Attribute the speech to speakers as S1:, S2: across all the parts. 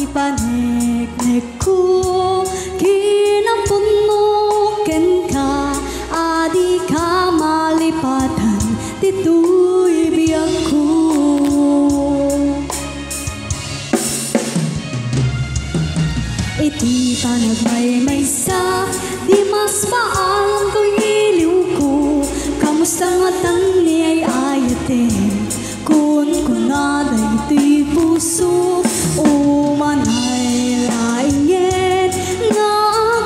S1: ipanek-nek ko kinapunuken ka adi ka malipatan tituy biyag ko. Iti panagmaymaysa di mas paalam ko'y iliw ko kamusta nga tangni ay ayaten kun kunaday ito'y puso umanay laingen nga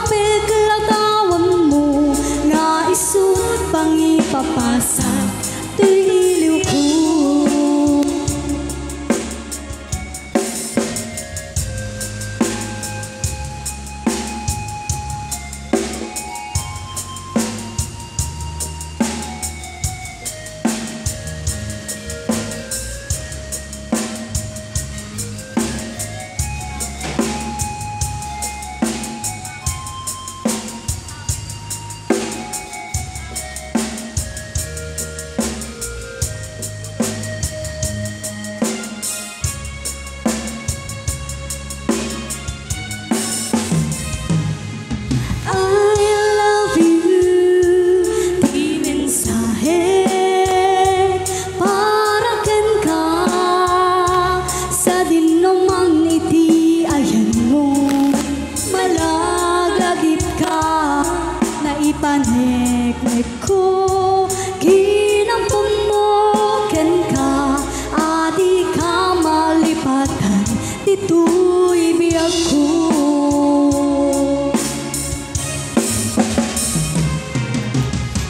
S1: paglatawan mo nga isut pangipapasa ito'y iliw ko. Ipanek-nek ko kinapunuken ka adi ka malipatan tituy biyag ko.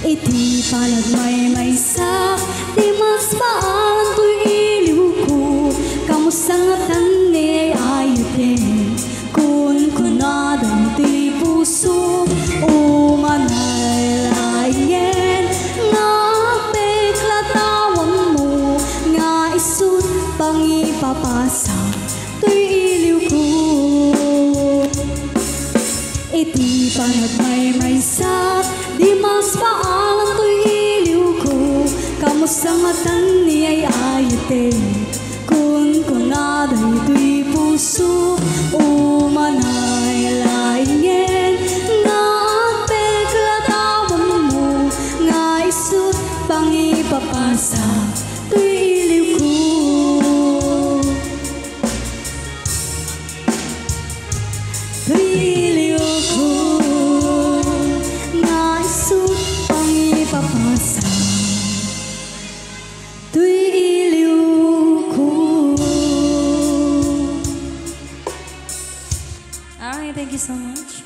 S1: Iti panagmaymaysa di mas paan to'y iliw ko kamusta nga tani ay ayaten kun kunaday ito'y puso umanay laingen nga peklatawan mo nga isut pangipapasa to'y iliw ko. Iti panagmaymaysa di mas paalam to'y iliw ko kamusta nga tani ay ayaten kun kunaday ito'y puso umanay laingen nga paglatawan mo nga isut pangipapasa to'y iliw ko. To'y iliw ko nga isut pangipapasa to'y iliw ko. Alright, thank you so much.